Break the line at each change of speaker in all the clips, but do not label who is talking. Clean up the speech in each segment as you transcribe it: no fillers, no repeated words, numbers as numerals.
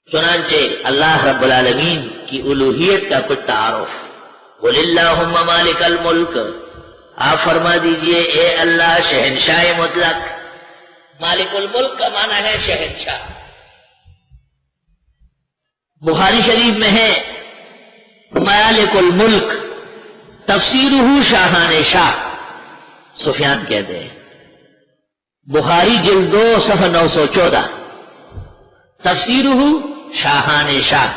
چنانچہ اللہ رب العالمین کی الوہیت کا کچھ تعارف، قُلِ اللَّهُمَّ مَالِكَ الْمُلْكِ، آپ فرما دیجئے اے اللہ شہنشاہ مطلق۔ مالک الملک کا معنی ہے شہنشاہ۔ بخاری شریف میں ہے مالک الملک، تفسیرہ شاہان شاہ، سفیان کہتے ہیں، بخاری جلد 2 صفحہ 914، تفسیرہ شاہان شاہ،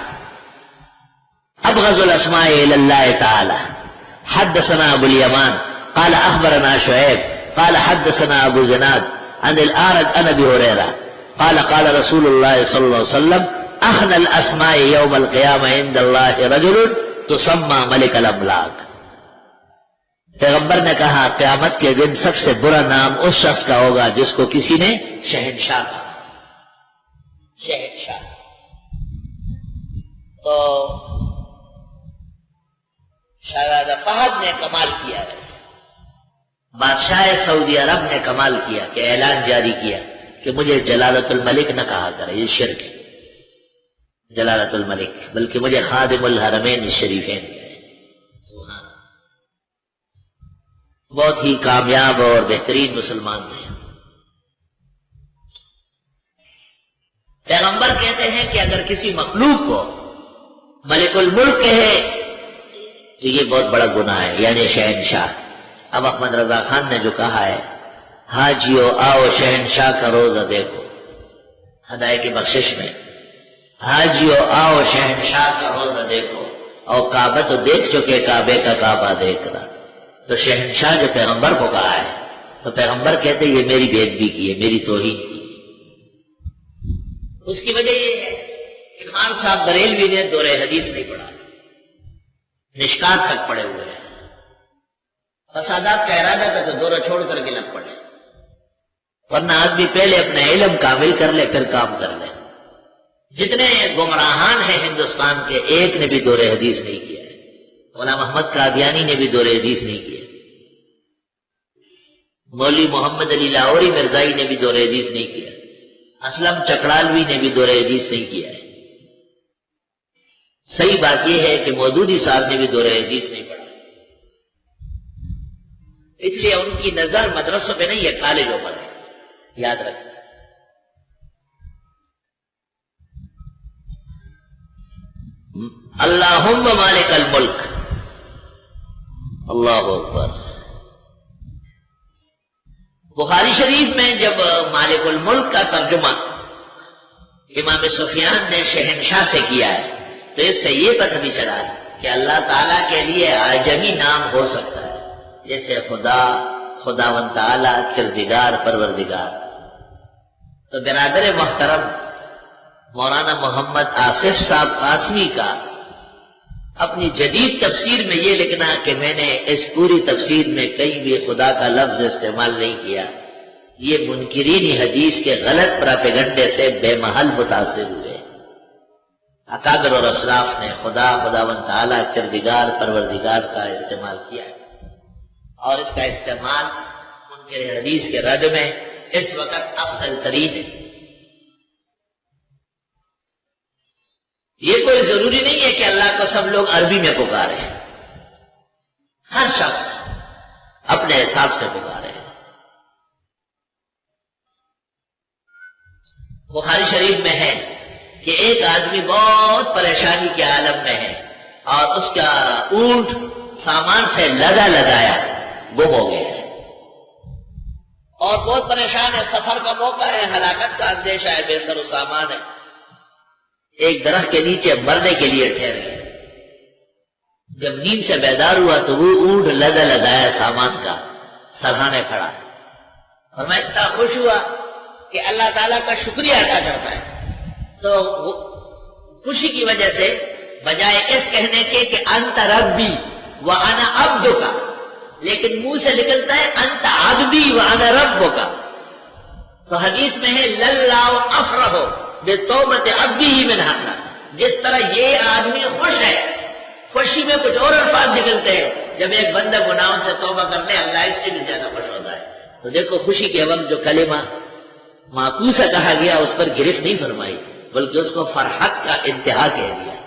ابغض الاسماء الى اللہ تعالی۔ حدثنا ابو الیمان قال اخبرنا شعیب قال حدثنا ابو زناد عن الاعرج عن ابی ہریرہ قال قال رسول اللہ صلی اللہ علیہ وسلم اخن الاسماء یوم القیامہ عند اللہ رجل تسمى ملک الاملاک۔ پیغمبر نے کہا قیامت کے دن سب سے برا نام اس شخص کا ہوگا جس کو کسی نے شہنشاہ کہا۔ شہنشاہ تو شہزادہ فہد نے کمال کیا ہے، بادشاہ سعودی عرب نے کمال کیا کہ اعلان جاری کیا کہ مجھے جلالت الملک نہ کہا کرے، یہ شرک ہے جلالت الملک، بلکہ مجھے خادم الحرمین الشریفین۔ بہت ہی کامیاب اور بہترین مسلمان تھے۔ پیغمبر کہتے ہیں کہ اگر کسی مخلوق کو ملک الملک کہے تو یہ بہت بڑا گناہ ہے، یعنی شہنشاہ۔ اب احمد رضا خان نے جو کہا ہے حاجیو آؤ شہنشاہ کا روزہ دیکھو، ہدایے کی بخشش میں، حاجیو آؤ شہنشاہ کا روزہ دیکھو، اور کعبہ تو دیکھ چکے، کعبے کا کعبہ دیکھنا۔ تو شہنشاہ جو پیغمبر کو کہا ہے تو پیغمبر کہتے یہ میری بے ادبی کی ہے، میری توہین کی۔ اس کی وجہ یہ ہے کہ خان صاحب بریلوی نے دور حدیث نہیں پڑھا، مشکات تک پڑے ہوئے ہیں۔ فسادات کا ارادہ تھا تو دورہ چھوڑ کر کے لگ پڑے، ورنہ آدمی پہلے اپنا علم کامل کر لے پھر کام کر لے۔ جتنے گمراہان ہیں ہندوستان کے، ایک نے بھی دور حدیث نہیں کیا ہے۔ غلام محمد قادیانی نے بھی دور حدیث نہیں کیا، مولوی محمد علی لاہوری مرزائی نے بھی دور حدیث نہیں کیا، اسلم چکڑالوی نے بھی دور حدیث نہیں کیا ہے۔ صحیح بات یہ ہے کہ مودودی صاحب نے بھی دور حدیث نہیں پڑھا، اس لیے ان کی نظر مدرسوں پہ نہیں ہے، کالجوں پر ہے، یاد رکھیں۔ اللہم مالک الملک، اللہ اکبر۔ بخاری شریف میں جب مالک الملک کا ترجمہ امام سفیان نے شہنشاہ سے کیا ہے تو اس سے یہ پتہ بھی چلا کہ اللہ تعالیٰ کے لیے اعجمی نام ہو سکتا ہے، جیسے خدا، خداوند تعالیٰ، کردگار، پروردگار۔ تو برادر محترم مولانا محمد آصف صاحب قاسمی کا اپنی جدید تفسیر میں یہ لکھنا کہ میں نے اس پوری تفسیر میں کہیں بھی خدا کا لفظ استعمال نہیں کیا، یہ منکرین حدیث کے غلط پراپیگنڈے سے بے محل متاثر ہوئے۔ اکابر اور اسلاف نے خدا، خداوند تعالیٰ، کردگار، پروردگار کا استعمال کیا ہے، اور اس کا استعمال منکر حدیث کے رد میں اس وقت افضل ترین ہے۔ یہ کوئی ضروری نہیں ہے کہ اللہ کو سب لوگ عربی میں پکارے، ہر شخص اپنے حساب سے پکارے۔ بخاری شریف میں ہے کہ ایک آدمی بہت پریشانی کے عالم میں ہے اور اس کا اونٹ سامان سے لدا لگایا گم ہو گیا ہے اور بہت پریشان ہے، سفر کا موقع ہے، ہلاکت کا اندیشہ ہے، بے سر و سامان ہے۔ ایک درخت کے نیچے مرنے کے لیے ٹھہر گیا۔ جب نیند سے بیدار ہوا تو وہ اونٹ لدا لگایا سامان کا سرہانے کھڑا، اور میں اتنا خوش ہوا کہ اللہ تعالیٰ کا شکریہ ادا کرتا ہے۔ تو خوشی کی وجہ سے بجائے اس کہنے کے کہ انت ربی وانا عبدک، لیکن منہ سے نکلتا ہے انت عبدی وانا ربک۔ تو حدیث میں ہے للہ افرح بتوبت عبدی من حقہ، جس طرح یہ آدمی خوش ہے، خوشی میں کچھ اور الفاظ نکلتے ہیں، جب ایک بندہ گناہوں سے توبہ کر لے اللہ اس سے بھی زیادہ خوش ہوتا ہے۔ تو دیکھو خوشی کے وقت جو کلمہ معکوسہ کہا گیا، اس پر گرفت نہیں فرمائی، بلکہ اس کو فرحت کا انتہا کہہ دیا۔